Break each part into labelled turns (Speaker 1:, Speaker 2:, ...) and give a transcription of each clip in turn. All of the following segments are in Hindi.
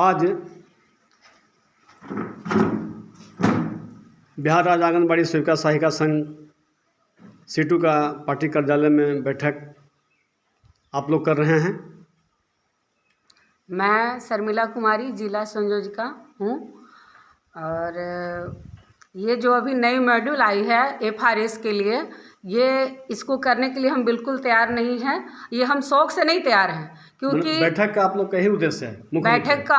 Speaker 1: आज बिहार राज्य आंगनबाड़ी सेविका सहायिका संघ सीटू का पार्टी कार्यालय में बैठक आप लोग कर रहे हैं।
Speaker 2: मैं शर्मिला कुमारी जिला संयोजिका हूँ और ये जो अभी नई मॉड्यूल आई है FRS के लिए, ये इसको करने के लिए हम बिल्कुल तैयार नहीं हैं। ये हम शौक से नहीं तैयार हैं क्योंकि
Speaker 1: बैठक का आप लोग का ही उद्देश्य है
Speaker 2: बैठक का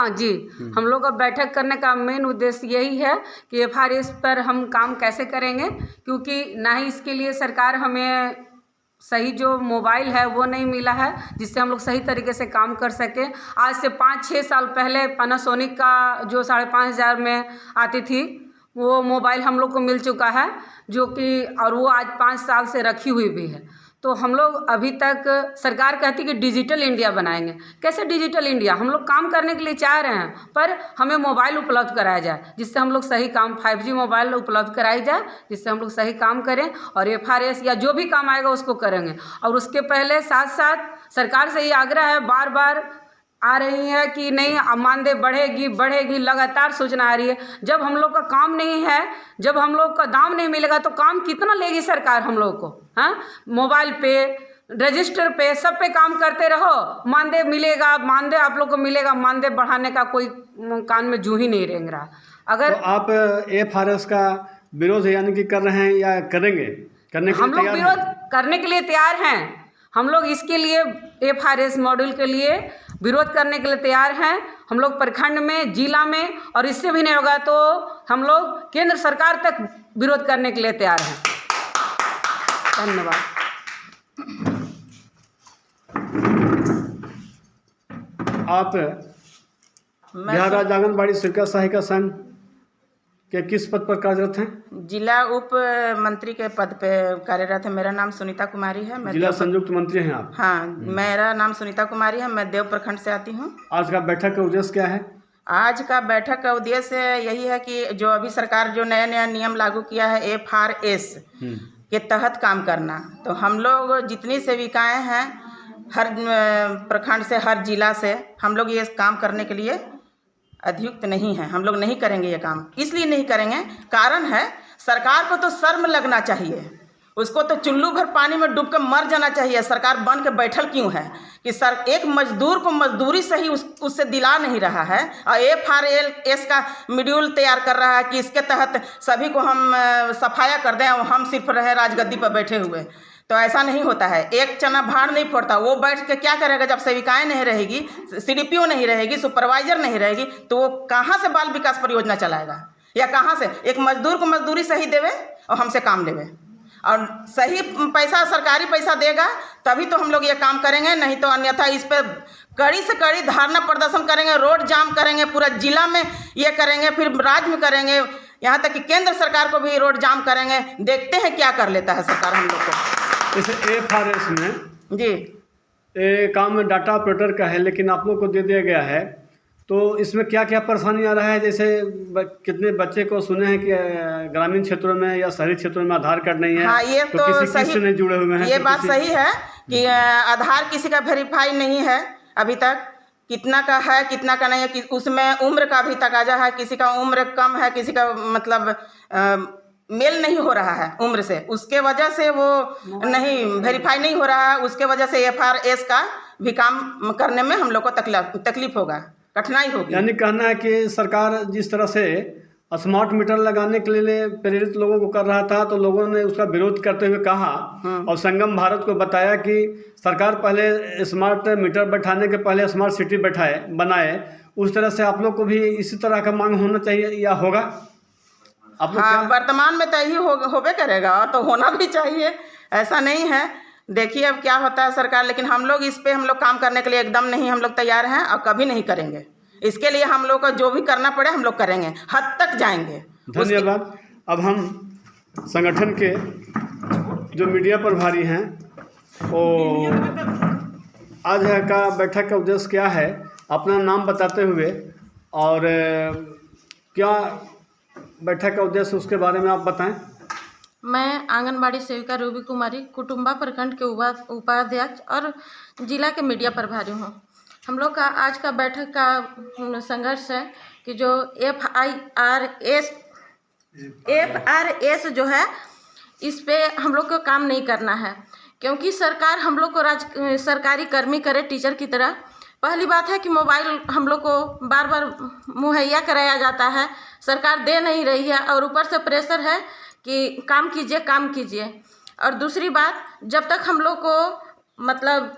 Speaker 2: हम लोग का बैठक करने का मेन उद्देश्य यही है कि FRS पर हम काम कैसे करेंगे, क्योंकि ना ही इसके लिए सरकार हमें सही जो मोबाइल है वो नहीं मिला है जिससे हम लोग सही तरीके से काम कर सकें। आज से 5-6 साल पहले पैनासोनिक का जो 5,500 में आती थी वो मोबाइल हम लोग को मिल चुका है, जो कि और वो आज 5 साल से रखी हुई भी है। तो हम लोग अभी तक सरकार कहती कि डिजिटल इंडिया बनाएंगे। कैसे डिजिटल इंडिया? हम लोग काम करने के लिए चाह रहे हैं पर हमें मोबाइल उपलब्ध कराया जाए जिससे हम लोग सही काम 5G मोबाइल उपलब्ध कराई जाए जिससे हम लोग सही काम करें और FRS या जो भी काम आएगा उसको करेंगे। और उसके पहले साथ साथ सरकार से ये आग्रह है, बार बार आ रही है कि नहीं मानदेय बढ़ेगी, लगातार सूचना आ रही है। जब हम लोग का काम नहीं है, जब हम लोग का दाम नहीं मिलेगा तो काम कितना लेगी सरकार हम लोग को? हाँ, मोबाइल पे, रजिस्टर पे, सब पे काम करते रहो, मानदेय मिलेगा, मानदेय आप लोग को मिलेगा, मानदेय बढ़ाने का कोई कान में जू ही नहीं रेंग रहा। अगर
Speaker 1: तो आप FRS का विरोध यानी कि कर रहे हैं या करेंगे? करने के
Speaker 2: हम
Speaker 1: लिए
Speaker 2: लोग विरोध करने के लिए तैयार हैं। हम लोग इसके लिए FRS मॉड्यूल के लिए विरोध करने के लिए तैयार हैं। हम लोग प्रखंड में, जिला में, और इससे भी नहीं होगा तो हम लोग केंद्र सरकार तक विरोध करने के लिए तैयार हैं। धन्यवाद।
Speaker 1: आप बिहार राज्य आंगनबाड़ी सेविका सहायिका संघ के किस पद पर कार्यरत हैं?
Speaker 3: जिला उप मंत्री के पद पे कार्यरत है। मेरा नाम सुनीता कुमारी है। मैं
Speaker 1: जिला संयुक्त मंत्री हैं आप?
Speaker 3: हाँ, मेरा नाम सुनीता कुमारी है। मैं देव प्रखंड से आती हूँ।
Speaker 1: आज का बैठक का उद्देश्य क्या है?
Speaker 3: आज का बैठक का उद्देश्य यही है कि जो अभी सरकार जो नया नियम लागू किया है FRS के तहत काम करना, तो हम लोग जितनी सेविकाएं हैं हर प्रखंड से, हर जिला से, हम लोग ये काम करने के लिए अधियुक्त नहीं है। हम लोग नहीं करेंगे ये काम। इसलिए नहीं करेंगे, कारण है सरकार को तो शर्म लगना चाहिए, उसको तो चुल्लू भर पानी में डूब कर मर जाना चाहिए। सरकार बन के बैठल क्यों है कि सर एक मजदूर को मजदूरी सही उससे दिला नहीं रहा है और FRS का मॉड्यूल तैयार कर रहा है कि इसके तहत सभी को हम सफाया कर दें और हम सिर्फ रहे राजगद्दी पर बैठे हुए। तो ऐसा नहीं होता है। एक चना भाड़ नहीं फोड़ता। वो बैठ के क्या करेगा? जब सेविकाएं नहीं रहेगी, CDPO नहीं रहेगी, सुपरवाइजर नहीं रहेगी, तो वो कहाँ से बाल विकास परियोजना चलाएगा? या कहाँ से एक मजदूर को मजदूरी सही देवे और हमसे काम लेवे और सही पैसा, सरकारी पैसा देगा तभी तो हम लोग ये काम करेंगे, नहीं तो अन्यथा इस पर कड़ी से कड़ी धरना प्रदर्शन करेंगे, रोड जाम करेंगे, पूरा जिला में ये करेंगे, फिर राज्य में करेंगे, यहाँ तक कि केंद्र सरकार को भी रोड जाम करेंगे। देखते हैं क्या कर लेता है सरकार हम लोग को।
Speaker 1: जैसे FRS में
Speaker 3: जी
Speaker 1: काम डाटा ऑपरेटर का है, लेकिन आप लोग को दे दिया गया है, तो इसमें क्या क्या परेशानी आ रहा है? जैसे कितने बच्चे को सुने हैं कि ग्रामीण क्षेत्रों में या शहरी क्षेत्रों में आधार कार्ड नहीं है।
Speaker 3: हाँ, ये तो
Speaker 1: किसी से नहीं जुड़े हुए हैं।
Speaker 3: ये बात सही है कि आधार किसी का वेरीफाई नहीं है अभी तक। कितना का है, कितना का नहीं है, कि उसमें उम्र का भी तकाजा है। किसी का उम्र कम है, किसी का मतलब मेल नहीं हो रहा है उम्र से, उसके वजह से वो नहीं वेरीफाई नहीं हो रहा है। उसके वजह से FRS का भी काम करने में हम लोग को तकलीफ होगा, कठिनाई होगी।
Speaker 1: यानी कहना है कि सरकार जिस तरह से स्मार्ट मीटर लगाने के लिए प्रेरित लोगों को कर रहा था, तो लोगों ने उसका विरोध करते हुए कहा और संगम भारत को बताया कि सरकार पहले स्मार्ट मीटर बैठाने के पहले स्मार्ट सिटी बनाए। उस तरह से आप लोग को भी इसी तरह का मांग होना चाहिए या होगा?
Speaker 3: हाँ, वर्तमान में तो यही होबे करेगा और तो होना भी चाहिए, ऐसा नहीं है। देखिए अब क्या होता है सरकार, लेकिन हम लोग इस पे हम लोग काम करने के लिए एकदम नहीं हम लोग तैयार हैं और कभी नहीं करेंगे। इसके लिए हम लोग को जो भी करना पड़े हम लोग करेंगे, हद तक जाएंगे।
Speaker 1: धन्यवाद। अब हम संगठन के जो मीडिया प्रभारी हैं, वो आज का बैठक का उद्देश्य क्या है, अपना नाम बताते हुए और क्या बैठक का उद्देश्य उसके बारे में आप बताएं।
Speaker 4: मैं आंगनबाड़ी सेविका रूबी कुमारी, कुटुम्बा प्रखंड के उपाध्यक्ष और जिला के मीडिया प्रभारी हूँ। हम लोग का आज का बैठक का संघर्ष है कि जो FRS जो है, इस पे हम लोग को काम नहीं करना है, क्योंकि सरकार हम लोग को सरकारी कर्मी करे टीचर की तरह। पहली बात है कि मोबाइल हम लोग को बार बार मुहैया कराया जाता है, सरकार दे नहीं रही है, और ऊपर से प्रेशर है कि काम कीजिए काम कीजिए। और दूसरी बात, जब तक हम लोग को मतलब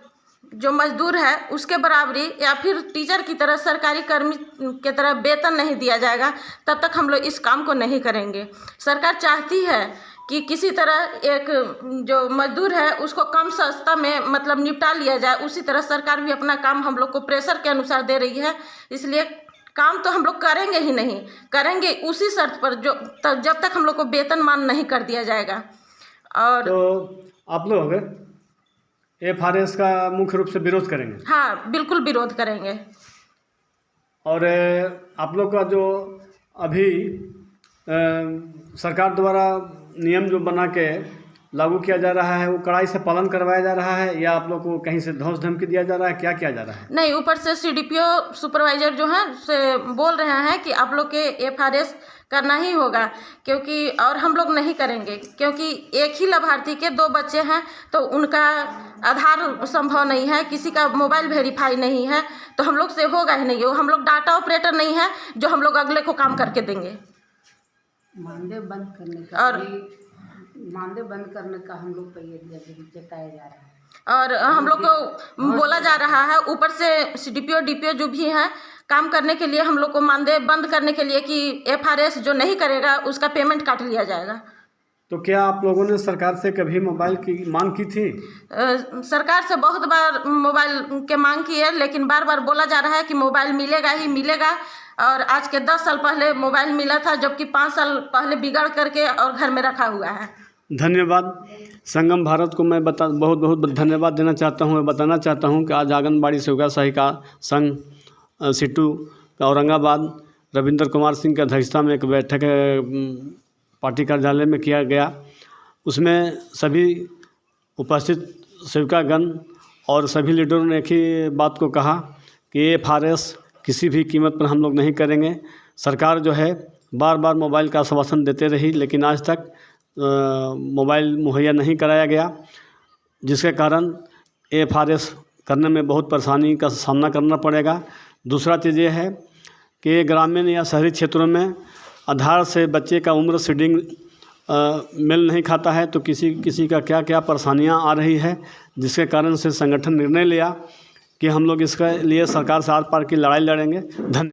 Speaker 4: जो मजदूर है उसके बराबरी या फिर टीचर की तरह सरकारी कर्मी के तरह वेतन नहीं दिया जाएगा, तब तक हम लोग इस काम को नहीं करेंगे। सरकार चाहती है कि किसी तरह एक जो मजदूर है उसको कम सस्ता में मतलब निपटा लिया जाए, उसी तरह सरकार भी अपना काम हम लोग को प्रेशर के अनुसार दे रही है। इसलिए काम तो हम लोग करेंगे ही नहीं, करेंगे उसी शर्त पर जब तक हम लोग को वेतनमान नहीं कर दिया जाएगा। और
Speaker 1: तो आप लोग FRS का मुख्य रूप से विरोध करेंगे?
Speaker 4: हाँ, बिल्कुल विरोध करेंगे।
Speaker 1: और आप लोग का जो अभी सरकार द्वारा नियम जो बना के लागू किया जा रहा है, वो कड़ाई से पालन करवाया जा रहा है या आप लोग को कहीं से धौंस धमकी दिया जा रहा है? क्या किया जा रहा है?
Speaker 4: नहीं, ऊपर से CDPO सुपरवाइजर जो हैं से बोल रहे हैं कि आप लोग के FRS करना ही होगा, क्योंकि और हम लोग नहीं करेंगे, क्योंकि एक ही लाभार्थी के 2 बच्चे हैं, तो उनका आधार संभव नहीं है, किसी का मोबाइल वेरीफाई नहीं है, तो हम लोग से होगा ही नहीं। हम लोग डाटा ऑपरेटर नहीं है जो हम लोग अगले को काम करके देंगे।
Speaker 2: मानदेय बंद करने का हम लोग पर ये जताया जा रहा है,
Speaker 4: और हम लोग को बोला जा रहा है ऊपर से CDPO DPO जो भी हैं काम करने के लिए, हम लोग को मानदेय बंद करने के लिए कि FRS जो नहीं करेगा उसका पेमेंट काट लिया जाएगा।
Speaker 1: तो क्या आप लोगों ने सरकार से कभी मोबाइल की मांग की थी?
Speaker 4: सरकार से बहुत बार मोबाइल के मांग की है, लेकिन बार बार बोला जा रहा है कि मोबाइल मिलेगा ही मिलेगा। और आज के 10 साल पहले मोबाइल मिला था, जबकि 5 साल पहले बिगाड़ करके और घर में रखा हुआ है।
Speaker 1: धन्यवाद। संगम भारत को मैं बहुत बहुत धन्यवाद देना चाहता हूँ। मैं बताना चाहता हूँ कि आज आंगनबाड़ी सेविका सहायिका संघ सिट्टू औरंगाबाद रविंद्र कुमार सिंह की अध्यक्षता में एक बैठक पार्टी कार्यालय में किया गया। उसमें सभी उपस्थित सेविकागण और सभी लीडरों ने एक ही बात को कहा कि FRS किसी भी कीमत पर हम लोग नहीं करेंगे। सरकार जो है बार बार मोबाइल का आश्वासन देते रही, लेकिन आज तक मोबाइल मुहैया नहीं कराया गया, जिसके कारण FRS करने में बहुत परेशानी का सामना करना पड़ेगा। दूसरा चीज़ ये है कि ग्रामीण या शहरी क्षेत्रों में आधार से बच्चे का उम्र सीडिंग मेल नहीं खाता है, तो किसी का क्या क्या परेशानियां आ रही है, जिसके कारण से संगठन निर्णय लिया कि हम लोग इसके लिए सरकार से आर पार की लड़ाई लड़ेंगे। धन्यवाद।